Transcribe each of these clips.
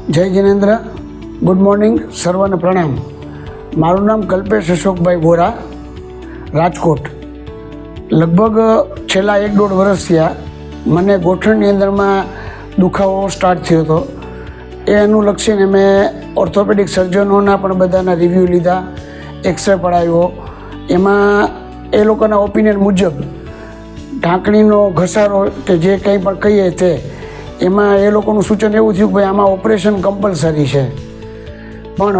જય Jinendra, good morning, સર્વને પ્રણામ. મારું નામ કલ્પેશ અશોકભાઈ બોરા, રાજકોટ. લગભગ છેલ્લા 1-1.5 વર્ષ થયા મને ગોઠણની અંદરમાં દુખાવો સ્ટાર્ટ થયો હતો. એ અનુલક્ષીને મેં ઓર્થોપેડિક સર્જનોના પણ બધાના રિવ્યૂ લીધા, એક્સરે પડાવ્યો. એમાં એ લોકોના ઓપિનિયન મુજબ ઢાંકણીનો ઘસારો કે જે કંઈ પણ કહીએ તે એમાં એ લોકોનું સૂચન એવું થયું કે ભાઈ આમાં ઓપરેશન કમ્પલસરી છે. પણ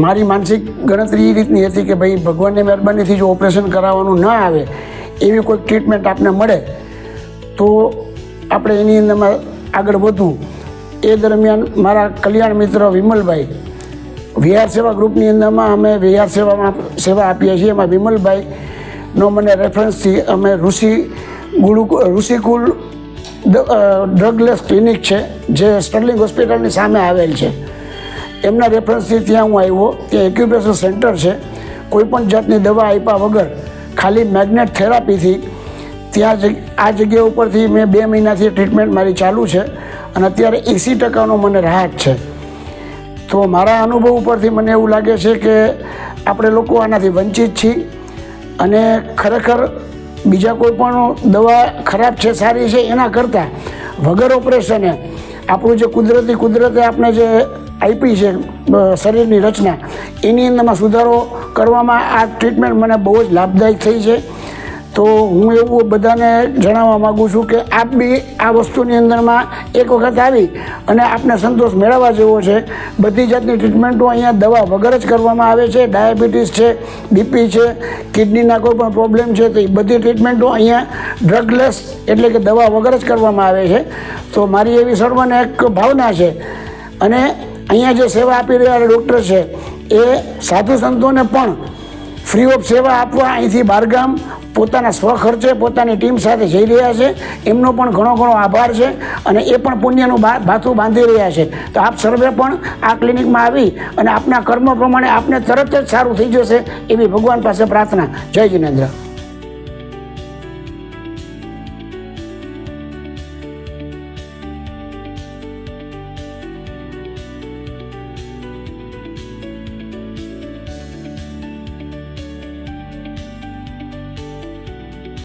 મારી માનસિક ગણતરી એ રીતની હતી કે ભાઈ ભગવાનની મહેરબાનીથી જો ઓપરેશન કરાવવાનું ન આવે, એવી કોઈ ટ્રીટમેન્ટ આપને મળે તો આપણે એની અંદરમાં આગળ વધવું. એ દરમિયાન મારા કલ્યાણ મિત્ર વિમલભાઈ, વીઆર સેવા ગ્રુપની અંદરમાં અમે વીઆર સેવામાં સેવા આપીએ છીએ. એમાં વિમલભાઈનો મને રેફરન્સથી અમે ઋષિકુલ ડ્રગલેસ ક્લિનિક છે જે સ્ટર્લિંગ હોસ્પિટલની સામે આવેલ છે, એમના રેફરન્સથી ત્યાં હું આવ્યો. ત્યાં એક્યુપ્રેશર સેન્ટર છે. કોઈપણ જાતની દવા આપ્યા વગર ખાલી મેગ્નેટ થેરાપીથી ત્યાં આ જગ્યા ઉપરથી મેં 2 મહિનાથી ટ્રીટમેન્ટ મારી ચાલુ છે અને અત્યારે 80% મને રાહત છે. તો મારા અનુભવ ઉપરથી મને એવું લાગે છે કે આપણે લોકો આનાથી વંચિત છીએ અને ખરેખર બીજા કોઈ પણ દવા ખરાબ છે સારી છે એના કરતાં વગર ઓપરેશને આપણું જે કુદરતે આપણે જે આપી છે શરીરની રચના, એની અંદરમાં સુધારો કરવામાં આ ટ્રીટમેન્ટ મને બહુ જ લાભદાયક થઈ છે. તો હું એવું બધાને જણાવવા માગું છું કે આપ બી આ વસ્તુની અંદરમાં એક વખત આવી અને આપને સંતોષ મેળવવા જેવો છે. બધી જાતની ટ્રીટમેન્ટો અહીંયા દવા વગર જ કરવામાં આવે છે. ડાયાબિટીસ છે, બીપી છે, કિડનીના કોઈ પણ પ્રોબ્લેમ છે, તો એ બધી ટ્રીટમેન્ટો અહીંયા ડ્રગલેસ એટલે કે દવા વગર જ કરવામાં આવે છે. તો મારી એવી સર્વને એક ભાવના છે અને અહીંયા જે સેવા આપી રહ્યા ડૉક્ટર છે એ સાધુ સંતોને પણ ફ્રી ઓફ સેવા આપવા અહીંથી બહારગામ પોતાના સ્વખર્ચે પોતાની ટીમ સાથે જઈ રહ્યા છે. એમનો પણ ઘણો આભાર છે અને એ પણ પુણ્યનું ભાથું બાંધી રહ્યા છે. તો આપ સર્વે પણ આ ક્લિનિકમાં આવી અને આપના કર્મ પ્રમાણે આપને તરત જ સારું થઈ જશે એવી ભગવાન પાસે પ્રાર્થના. જય જિનેન્દ્ર.